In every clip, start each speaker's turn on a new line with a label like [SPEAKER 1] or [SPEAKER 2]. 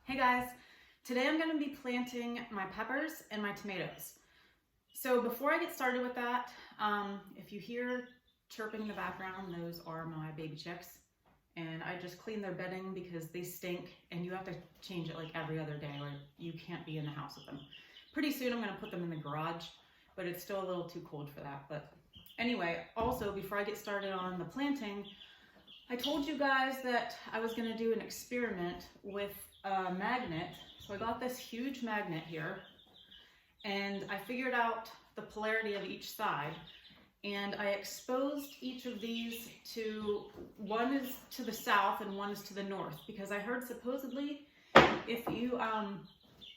[SPEAKER 1] Hey guys, today I'm going to be planting my peppers and my tomatoes. So before I get started with that, if you hear chirping in the background, those are my baby chicks. And I just clean their bedding because they stink and you have to change it like every other day or you can't be in the house with them. Pretty soon I'm going to put them in the garage, but it's still a little too cold for that. But anyway, also before I get started on the planting, I told you guys that I was going to do an experiment with a magnet. So I got this huge magnet here and I figured out the polarity of each side, and I exposed each of these to, one is to the south and one is to the north, because I heard supposedly if you,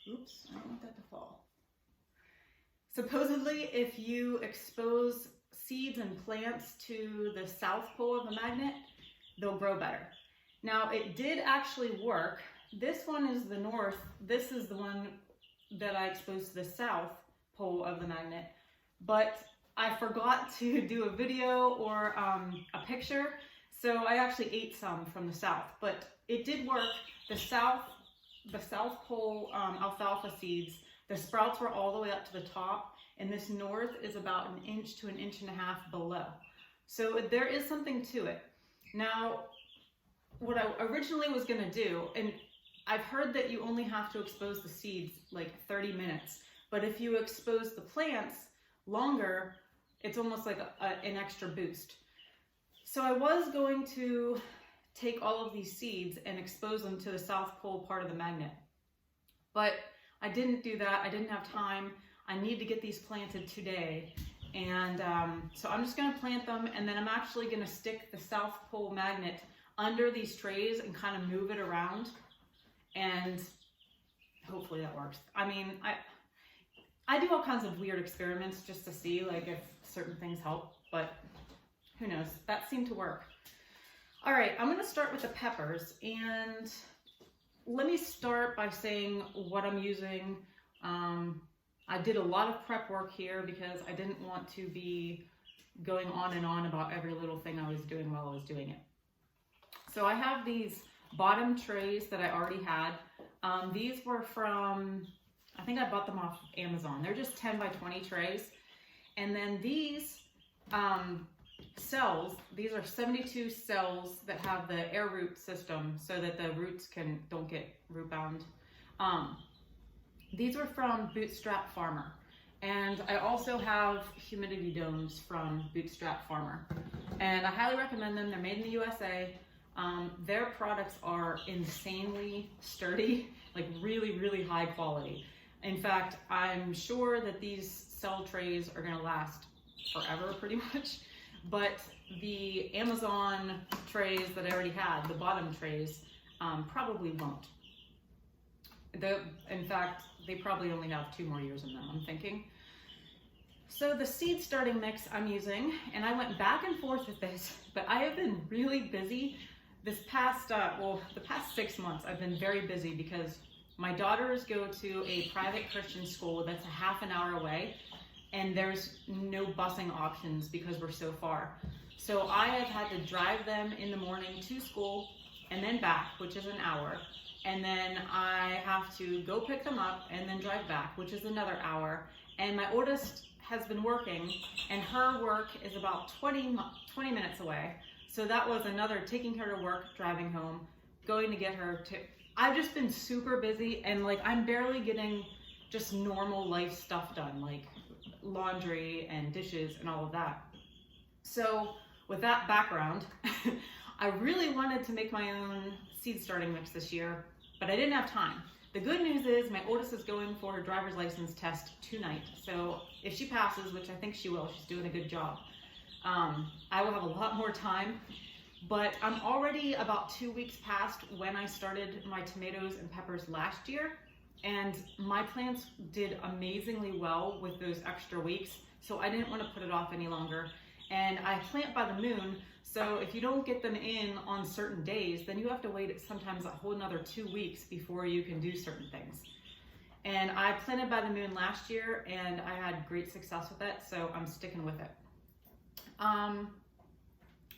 [SPEAKER 1] oops, I don't want that to fall. Supposedly if you expose seeds and plants to the south pole of the magnet, they'll grow better. Now it did actually work. This one is the north, this is the one that I exposed to the south pole of the magnet, but I forgot to do a video or a picture, so I actually ate some from the south, but it did work. The south pole alfalfa seeds, the sprouts were all the way up to the top, and this north is about 1 inch to 1.5 inches below. So there is something to it. Now, what I originally was gonna do, and I've heard that you only have to expose the seeds like 30 minutes, but if you expose the plants longer, it's almost like an extra boost. So I was going to take all of these seeds and expose them to the south pole part of the magnet, but I didn't do that. I didn't have time. I need to get these planted today. And so I'm just gonna plant them, and then I'm actually gonna stick the south pole magnet under these trays and kind of move it around, and hopefully that works. I mean, I do all kinds of weird experiments just to see like if certain things help, but who knows? That seemed to work. All right, I'm gonna start with the peppers, and let me start by saying what I'm using. I did a lot of prep work here because I didn't want to be going on and on about every little thing I was doing while I was doing it. So I have these bottom trays that I already had. These were from, I think I bought them off Amazon. They're just 10 by 20 trays. And then these cells, these are 72 cells that have the air root system so that the roots don't get root bound. These were from Bootstrap Farmer. And I also have Humidity Domes from Bootstrap Farmer. And I highly recommend them. They're made in the USA. Their products are insanely sturdy, like really, really high quality. In fact, I'm sure that these cell trays are gonna last forever pretty much, but the Amazon trays that I already had, the bottom trays, probably won't. In fact, they probably only have 2 more years in them, I'm thinking. So the seed starting mix I'm using, and I went back and forth with this, but I have been really busy. This past, the past 6 months, I've been very busy because my daughters go to a private Christian school that's a half an hour away, and there's no busing options because we're so far. So I have had to drive them in the morning to school and then back, which is an hour. And then I have to go pick them up and then drive back, which is another hour. And my oldest has been working, and her work is about 20 minutes away. So that was another, taking her to work, driving home, going to get her to, I've just been super busy, and like I'm barely getting just normal life stuff done, like laundry and dishes and all of that. So with that background, I really wanted to make my own seed starting mix this year, but I didn't have time. The good news is my oldest is going for her driver's license test tonight. So if she passes, which I think she will, she's doing a good job, I will have a lot more time. But I'm already about 2 weeks past when I started my tomatoes and peppers last year, and my plants did amazingly well with those extra weeks, so I didn't want to put it off any longer. And I plant by the moon, so if you don't get them in on certain days, then you have to wait sometimes a whole another 2 weeks before you can do certain things. And I planted by the moon last year, and I had great success with it, so I'm sticking with it.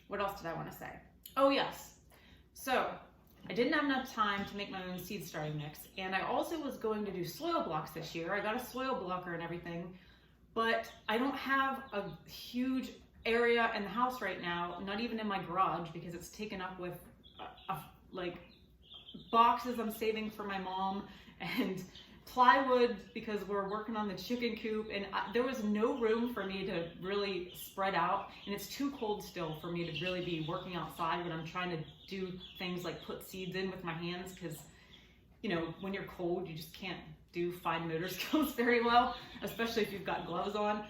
[SPEAKER 1] What else did I want to say? Oh yes, so I didn't have enough time to make my own seed starting mix. And I also was going to do soil blocks this year. I got a soil blocker and everything, but I don't have a huge area in the house right now, not even in my garage, because it's taken up with like boxes I'm saving for my mom and plywood because we're working on the chicken coop, and there was no room for me to really spread out, and it's too cold still for me to really be working outside when I'm trying to do things like put seeds in with my hands, because you know, when you're cold you just can't do fine motor skills very well, especially if you've got gloves on.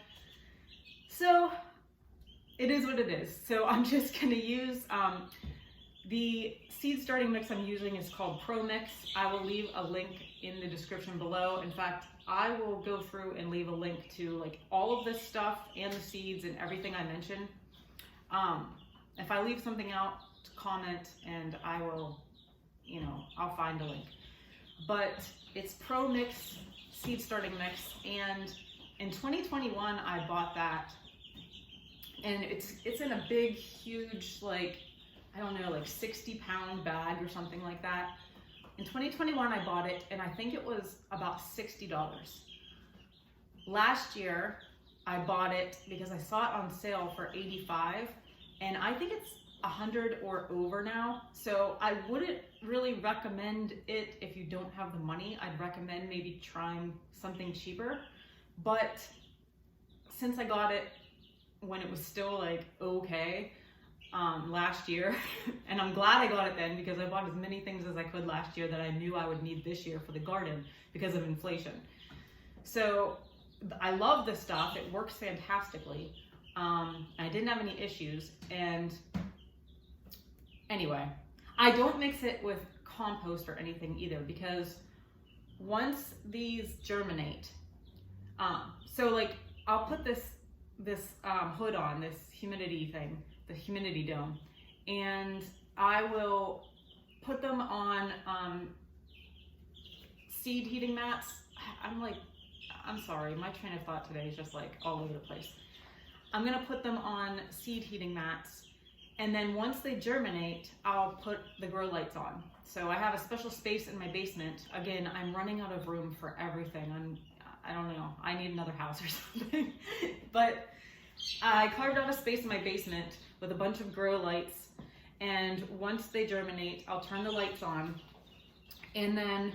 [SPEAKER 1] So it is what it is. So I'm just going to use the seed starting mix I'm using is called Pro Mix. I will leave a link in the description below. In fact, I will go through and leave a link to like all of this stuff and the seeds and everything I mentioned. If I leave something out, comment and I will, you know, I'll find a link. But it's Pro Mix seed starting mix, and in 2021 I bought that, and it's in a big, huge, like, I don't know, like 60-pound bag or something like that. In 2021, I bought it, and I think it was about $60. Last year, I bought it because I saw it on sale for $85, and I think it's $100 or over now. So I wouldn't really recommend it if you don't have the money. I'd recommend maybe trying something cheaper. But since I got it when it was still like okay, last year, and I'm glad I got it then because I bought as many things as I could last year that I knew I would need this year for the garden because of inflation. So I love this stuff. It works fantastically. I didn't have any issues. And anyway, I don't mix it with compost or anything either, because once these germinate, so like I'll put this hood on, this humidity thing, the Humidity Dome, and I will put them on seed heating mats. I'm sorry, my train of thought today is just like all over the place. I'm gonna put them on seed heating mats, and then once they germinate, I'll put the grow lights on. So I have a special space in my basement. Again, I'm running out of room for everything. I don't know, I need another house or something. But I carved out a space in my basement with a bunch of grow lights, and once they germinate, I'll turn the lights on, and then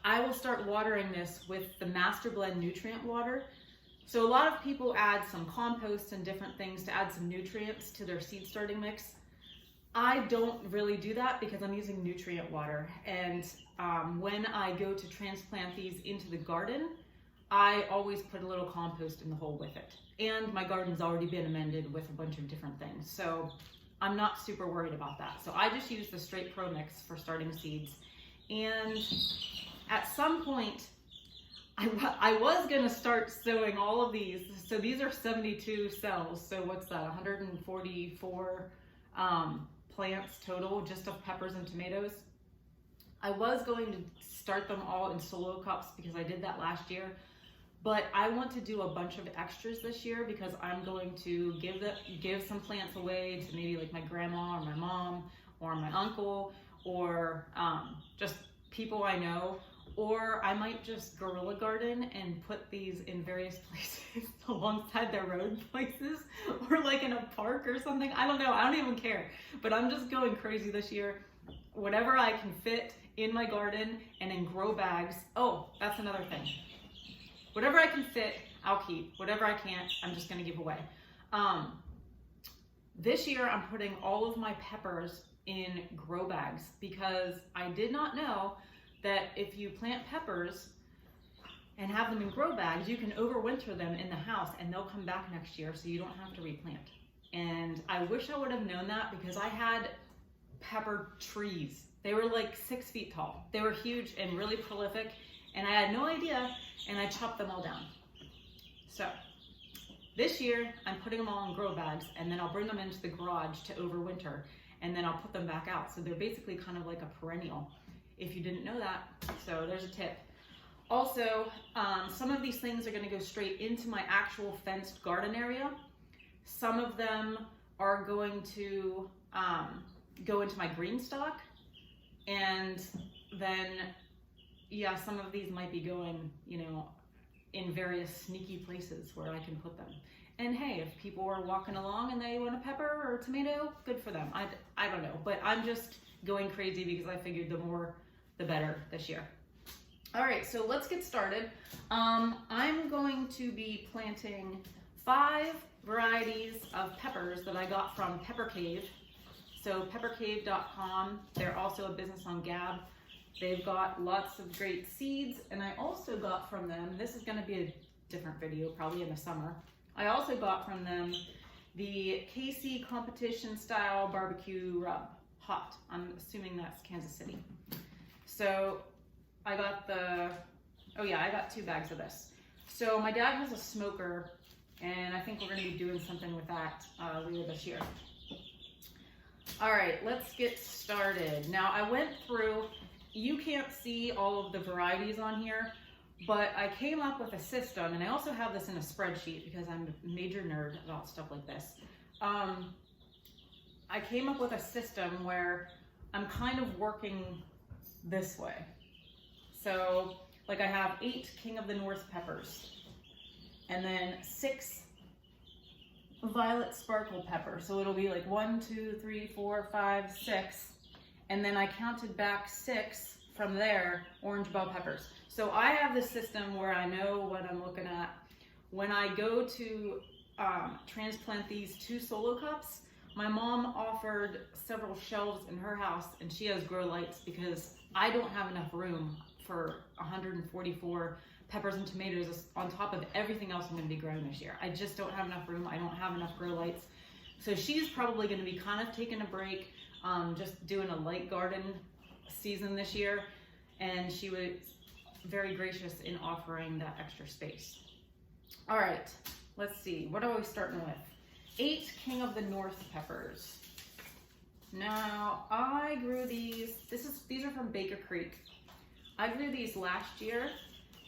[SPEAKER 1] I will start watering this with the Master Blend nutrient water. So a lot of people add some compost and different things to add some nutrients to their seed starting mix. I don't really do that because I'm using nutrient water, and when I go to transplant these into the garden, I always put a little compost in the hole with it. And my garden's already been amended with a bunch of different things, so I'm not super worried about that. So I just use the straight Pro Mix for starting seeds. And at some point, I was gonna start sowing all of these. So these are 72 cells. So what's that, 144 plants total, just of peppers and tomatoes. I was going to start them all in solo cups because I did that last year. But I want to do a bunch of extras this year because I'm going to give some plants away to maybe like my grandma or my mom or my uncle, or just people I know. Or I might just guerrilla garden and put these in various places alongside their road places, or like in a park or something. I don't know, I don't even care. But I'm just going crazy this year. Whatever I can fit in my garden and in grow bags. Oh, that's another thing. Whatever I can fit, I'll keep. Whatever I can't, I'm just gonna give away. This year, I'm putting all of my peppers in grow bags because I did not know that if you plant peppers and have them in grow bags, you can overwinter them in the house and they'll come back next year, so you don't have to replant. And I wish I would have known that because I had pepper trees. They were like 6 feet tall. They were huge and really prolific, and I had no idea, and I chopped them all down. So this year, I'm putting them all in grow bags, and then I'll bring them into the garage to overwinter, and then I'll put them back out. So they're basically kind of like a perennial, if you didn't know that. So there's a tip. Also, some of these things are gonna go straight into my actual fenced garden area. Some of them are going to go into my green stock. And then, yeah, some of these might be going, you know, in various sneaky places where I can put them. And hey, if people are walking along and they want a pepper or a tomato, good for them. I don't know, but I'm just going crazy because I figured the more, the better this year. All right, so let's get started. I'm going to be planting 5 varieties of peppers that I got from Pepper Cave. So peppercave.com, they're also a business on Gab. They've got lots of great seeds, and I also got from them, this is gonna be a different video, probably in the summer. I also got from them the KC competition style barbecue rub, hot. I'm assuming that's Kansas City. So I got I got 2 bags of this. So my dad has a smoker, and I think we're gonna be doing something with that later this year. All right, let's get started. Now I went through, you can't see all of the varieties on here, but I came up with a system, and I also have this in a spreadsheet because I'm a major nerd about stuff like this. I came up with a system where I'm kind of working this way. So like I have 8 King of the North peppers, and then 6 violet sparkle pepper. So it'll be like 1, 2, 3, 4, 5, 6. And then I counted back 6 from there, orange bell peppers. So I have this system where I know what I'm looking at. When I go to transplant these 2 solo cups, my mom offered several shelves in her house, and she has grow lights because I don't have enough room for 144 peppers and tomatoes on top of everything else I'm going to be growing this year. I just don't have enough room. I don't have enough grow lights. So she's probably going to be kind of taking a break, just doing a light garden season this year. And she was very gracious in offering that extra space. All right, let's see. What are we starting with? 8 King of the North peppers. Now I grew these. These are from Baker Creek. I grew these last year.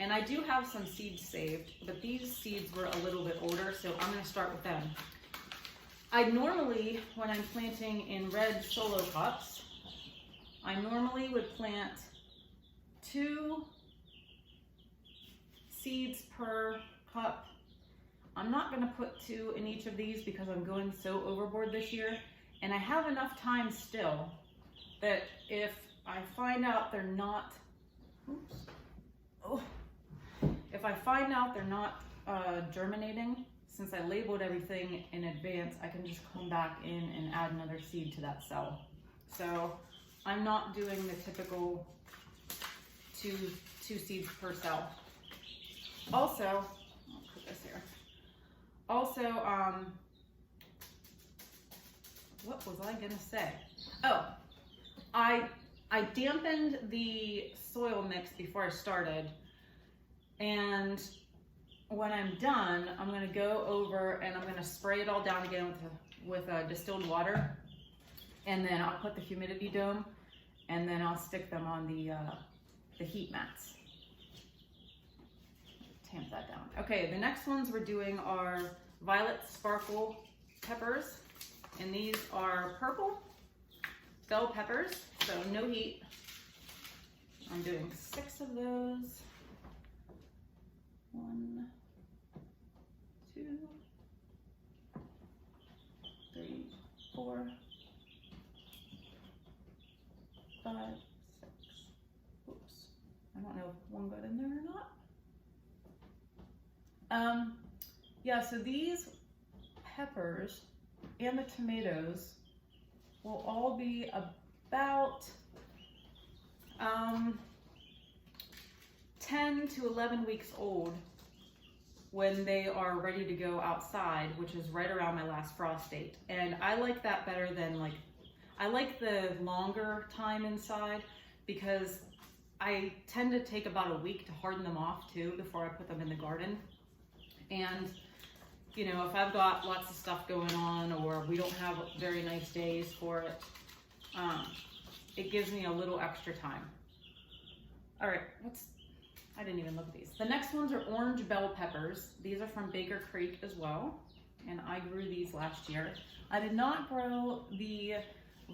[SPEAKER 1] And I do have some seeds saved, but these seeds were a little bit older, so I'm gonna start with them. I normally, when I'm planting in red solo cups, I normally would plant 2 seeds per cup. I'm not gonna put 2 in each of these because I'm going so overboard this year, and I have enough time still that if I find out they're not, if I find out they're not germinating, since I labeled everything in advance, I can just come back in and add another seed to that cell. So I'm not doing the typical two seeds per cell. Also, I'll put this here. Also, what was I gonna say? Oh, I dampened the soil mix before I started. And when I'm done, I'm gonna go over and I'm gonna spray it all down again with distilled water. And then I'll put the humidity dome, and then I'll stick them on the heat mats. Tamp that down. Okay, the next ones we're doing are violet sparkle peppers. And these are purple bell peppers, so no heat. I'm doing 6 of those. 1, 2, 3, 4, 5, 6. Oops. I don't know if one got in there or not. Yeah, so these peppers and the tomatoes will all be about 10 to 11 weeks old when they are ready to go outside, which is right around my last frost date. And I like that better than I like the longer time inside because I tend to take about a week to harden them off too before I put them in the garden. And you know, if I've got lots of stuff going on or we don't have very nice days for it, it gives me a little extra time. All right, I didn't even look at these. The next ones are orange bell peppers. These are from Baker Creek as well, and I grew these last year. I did not grow the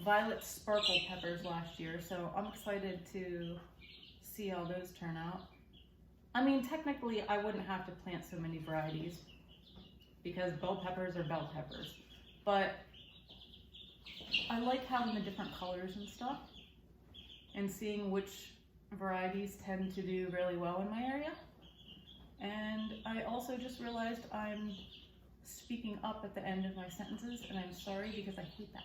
[SPEAKER 1] violet sparkle peppers last year, so I'm excited to see how those turn out. I mean, technically I wouldn't have to plant so many varieties because bell peppers are bell peppers, but I like having the different colors and stuff and seeing which varieties tend to do really well in my area. And I also just realized I'm speaking up at the end of my sentences, and I'm sorry because I hate that.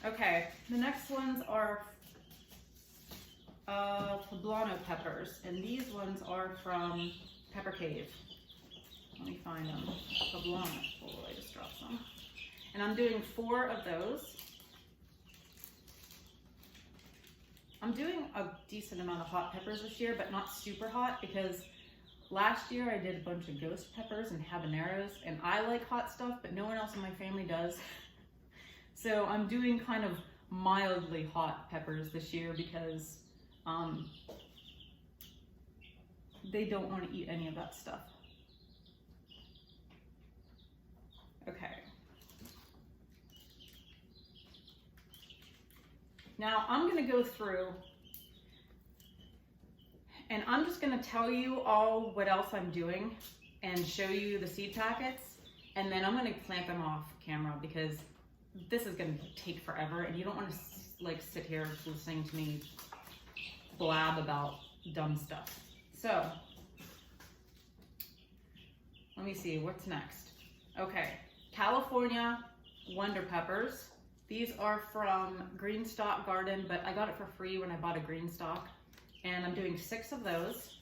[SPEAKER 1] Okay, the next ones are poblano peppers, and these ones are from Pepper Cave. Let me find them. Poblano. Oh, I just dropped some. And I'm doing 4 of those. I'm doing a decent amount of hot peppers this year, but not super hot, because last year I did a bunch of ghost peppers and habaneros, and I like hot stuff, but no one else in my family does. So I'm doing kind of mildly hot peppers this year because they don't want to eat any of that stuff. Okay. Now I'm going to go through and I'm just going to tell you all what else I'm doing and show you the seed packets, and then I'm going to plant them off camera because this is going to take forever and you don't want to like sit here listening to me blab about dumb stuff. So let me see what's next. Okay, California Wonder Peppers. These are from Greenstock Garden, but I got it for free when I bought a Greenstock. And I'm doing 6 of those.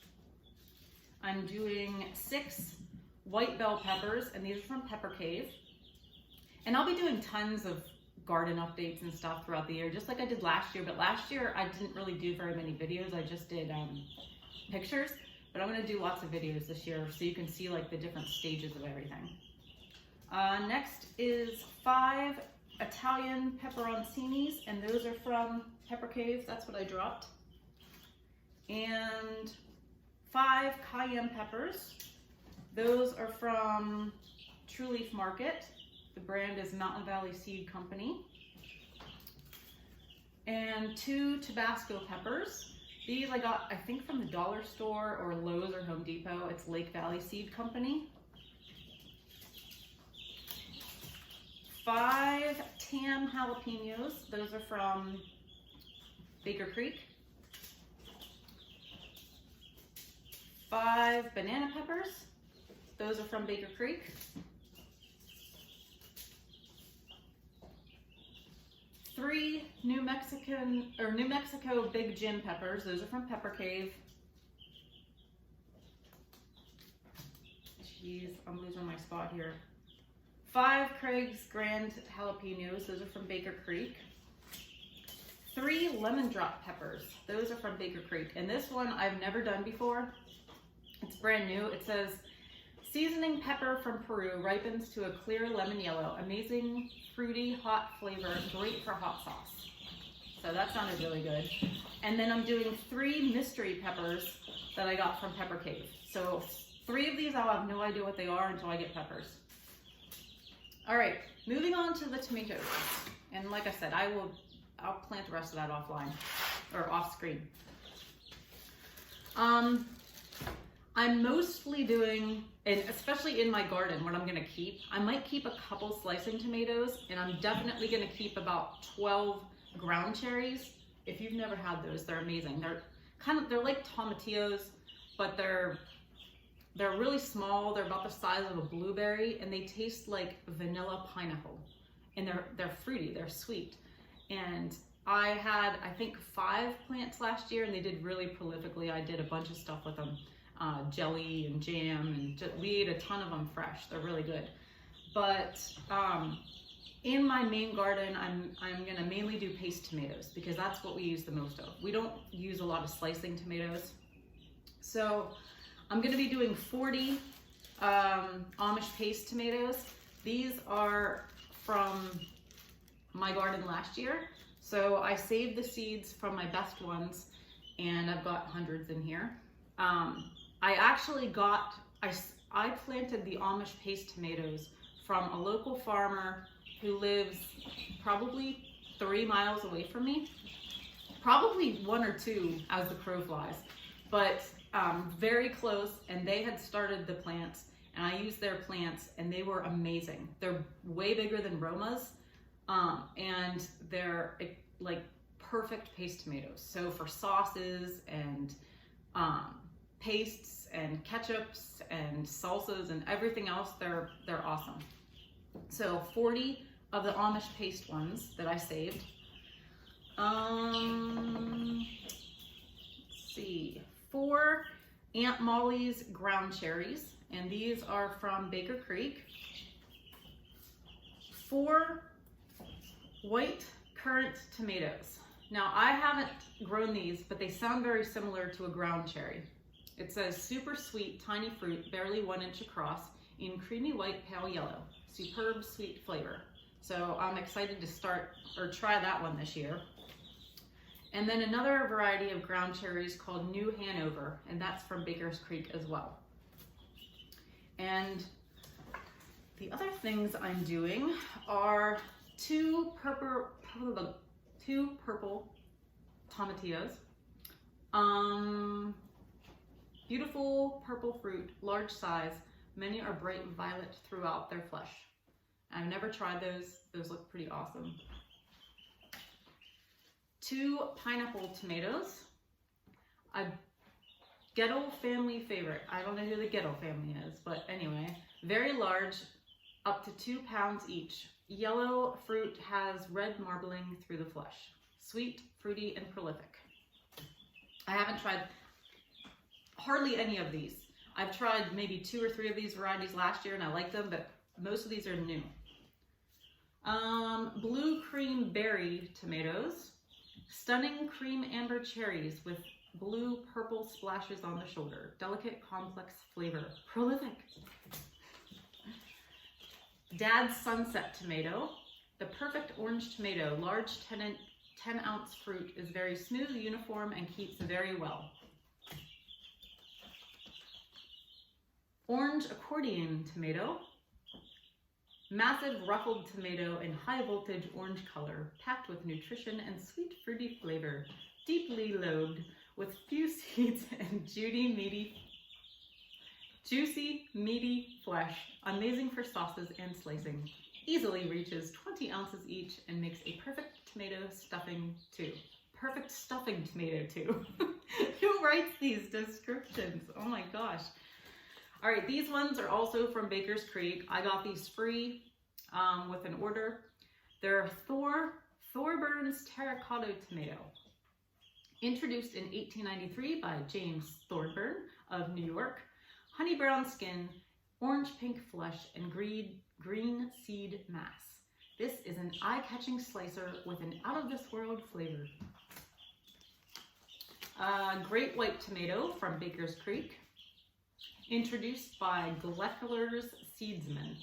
[SPEAKER 1] I'm doing 6 white bell peppers, and these are from Pepper Cave. And I'll be doing tons of garden updates and stuff throughout the year, just like I did last year. But last year I didn't really do very many videos. I just did pictures. But I'm gonna do lots of videos this year so you can see like the different stages of everything. Next is 5 Italian pepperoncinis, and those are from Pepper Cave. That's what I dropped. And 5 cayenne peppers. Those are from True Leaf Market. The brand is Mountain Valley Seed Company. And 2 Tabasco peppers. These I got, I think, from the dollar store or Lowe's or Home Depot. It's Lake Valley Seed Company. 5 Tam jalapenos. Those are from Baker Creek. 5 banana peppers. Those are from Baker Creek. 3 New Mexico Big Jim peppers. Those are from Pepper Cave. Jeez, I'm losing my spot here. 5 Craig's Grand jalapenos. Those are from Baker Creek. 3 lemon drop peppers. Those are from Baker Creek. And this one I've never done before. It's brand new. It says, seasoning pepper from Peru ripens to a clear lemon yellow. Amazing, fruity, hot flavor, great for hot sauce. So that sounded really good. And then I'm doing 3 mystery peppers that I got from Pepper Cave. So 3 of these, I'll have no idea what they are until I get peppers. All right, moving on to the tomatoes. And like I said, I'll plant the rest of that offline or off screen. I'm mostly doing, and especially in my garden, what I'm gonna keep, I might keep a couple slicing tomatoes, and I'm definitely gonna keep about 12 ground cherries. If you've never had those, they're amazing. They're like tomatillos, but they're really small. They're about the size of a blueberry, and they taste like vanilla pineapple. And they're fruity, they're sweet. And I had, I think, 5 plants last year, and they did really prolifically. I did a bunch of stuff with them. Jelly and jam, and we ate a ton of them fresh. They're really good. But in my main garden, I'm gonna mainly do paste tomatoes because that's what we use the most of. We don't use a lot of slicing tomatoes. So I'm gonna be doing 40 Amish paste tomatoes. These are from my garden last year. So I saved the seeds from my best ones, and I've got hundreds in here. I actually got, I planted the Amish paste tomatoes from a local farmer who lives probably 3 miles away from me. Probably 1 or 2 as the crow flies, but very close, and they had started the plants, and I used their plants, and they were amazing. They're way bigger than Roma's, and they're like perfect paste tomatoes. So for sauces and pastes and ketchups and salsas and everything else, they're awesome. So 40 of the Amish paste ones that I saved. Let's see, 4 Aunt Molly's ground cherries, and these are from Baker Creek. 4 white currant tomatoes. Now, I haven't grown these, but they sound very similar to a ground cherry. It says super sweet, tiny fruit, barely 1 inch across, in creamy white, pale yellow. Superb sweet flavor. So I'm excited to start or try that one this year. And then another variety of ground cherries called New Hanover, and that's from Baker's Creek as well. And the other things I'm doing are 2 purple tomatillos. Beautiful purple fruit, large size. Many are bright violet throughout their flesh. I've never tried those. Those look pretty awesome. 2 pineapple tomatoes. A Gettle family favorite. I don't know who the Gettle family is, but anyway, very large, up to 2 pounds each. Yellow fruit has red marbling through the flesh. Sweet, fruity, and prolific. I haven't tried hardly any of these. I've tried maybe 2 or 3 of these varieties last year and I like them, but most of these are new. Blue cream berry tomatoes. Stunning cream amber cherries with blue purple splashes on the shoulder. Delicate, complex flavor. Prolific. Dad's sunset tomato. The perfect orange tomato. Large 10-ounce fruit, is very smooth, uniform, and keeps very well. Orange accordion tomato. Massive ruffled tomato in high voltage orange color, packed with nutrition and sweet fruity flavor, deeply lobed with few seeds and juicy, meaty flesh, amazing for sauces and slicing. Easily reaches 20 ounces each and makes a perfect tomato stuffing too. Perfect stuffing tomato too. Who writes these descriptions? Oh my gosh. All right, these ones are also from Baker's Creek. I got these free with an order. They're Thorburns Terracotta Tomato. Introduced in 1893 by James Thorburn of New York. Honey brown skin, orange pink flesh, and green seed mass. This is an eye-catching slicer with an out-of-this-world flavor. Great white tomato from Baker's Creek. Introduced by Gleckler's Seedsman.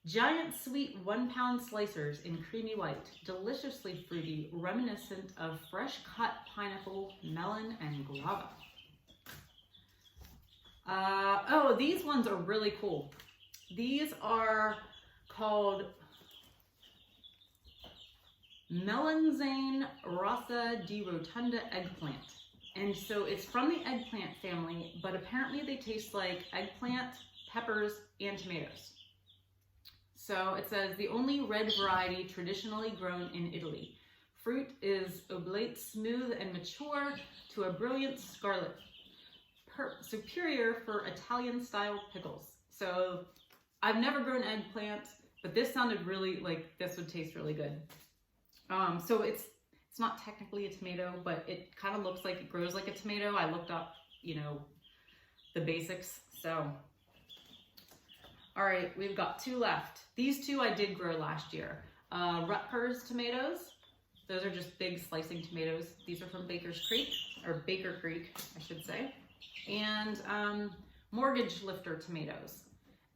[SPEAKER 1] Giant sweet 1-pound slicers in creamy white, deliciously fruity, reminiscent of fresh cut pineapple, melon, and guava. Oh, these ones are really cool. These are called Melanzane rasa di rotunda eggplant. And so it's from the eggplant family, but apparently they taste like eggplant, peppers, and tomatoes. So it says the only red variety traditionally grown in Italy. Fruit is oblate, smooth, and mature to a brilliant scarlet. Superior for Italian-style pickles. So I've never grown eggplant, but this sounded really like this would taste really good. So it's not technically a tomato, but it kind of looks like it grows like a tomato. I looked up, the basics. So, all right, we've got 2 left. These 2 I did grow last year. Rutgers tomatoes. Those are just big slicing tomatoes. These are from Baker's Creek, or Baker Creek, I should say. And mortgage lifter tomatoes.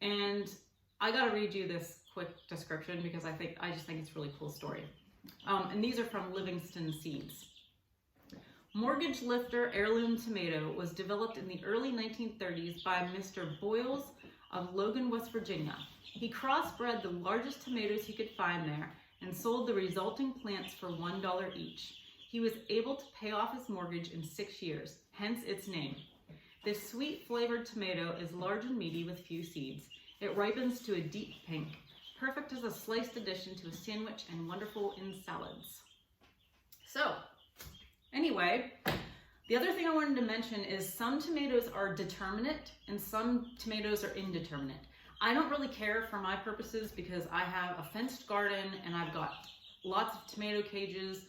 [SPEAKER 1] And I gotta read you this quick description because I just think it's a really cool story. And these are from Livingston Seeds. Mortgage lifter heirloom tomato was developed in the early 1930s by Mr. Boyles of Logan, West Virginia. He crossbred the largest tomatoes he could find there and sold the resulting plants for $1 each. He was able to pay off his mortgage in 6 years, hence its name. This sweet flavored tomato is large and meaty with few seeds. It ripens to a deep pink, perfect as a sliced addition to a sandwich and wonderful in salads. So, anyway, the other thing I wanted to mention is some tomatoes are determinate and some tomatoes are indeterminate. I don't really care for my purposes because I have a fenced garden and I've got lots of tomato cages,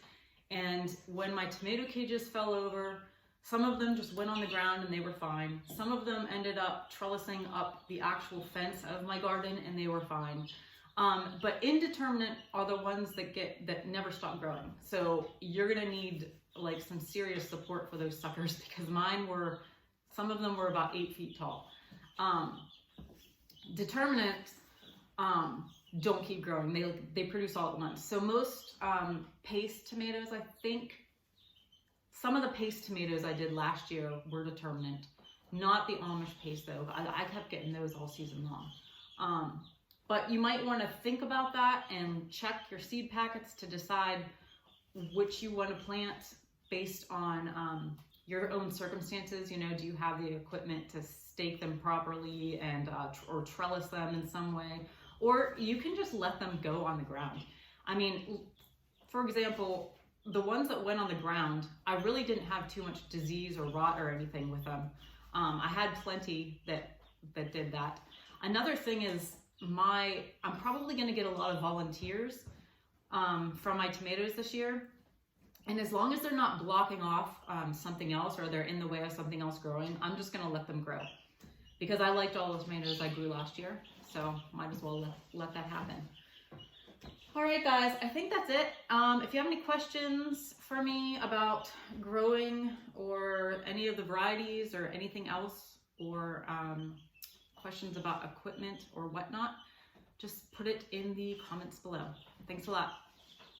[SPEAKER 1] and when my tomato cages fell over, some of them just went on the ground and they were fine. Some of them ended up trellising up the actual fence of my garden and they were fine. But indeterminate are the ones that never stop growing. So you're gonna need like some serious support for those suckers because some of them were about 8 feet tall. Determinants don't keep growing. They produce all at once. So most paste tomatoes, I think, some of the paste tomatoes I did last year were determinate. Not the Amish paste though. I kept getting those all season long. But you might want to think about that and check your seed packets to decide which you want to plant based on your own circumstances. You know, do you have the equipment to stake them properly and or trellis them in some way? Or you can just let them go on the ground. I mean, for example, the ones that went on the ground, I really didn't have too much disease or rot or anything with them. I had plenty that did that. Another thing is I'm probably going to get a lot of volunteers from my tomatoes this year. And as long as they're not blocking off something else or they're in the way of something else growing, I'm just going to let them grow. Because I liked all the tomatoes I grew last year, so might as well let that happen. All right, guys, I think that's it. If you have any questions for me about growing or any of the varieties or anything else, or questions about equipment or whatnot, just put it in the comments below. Thanks a lot.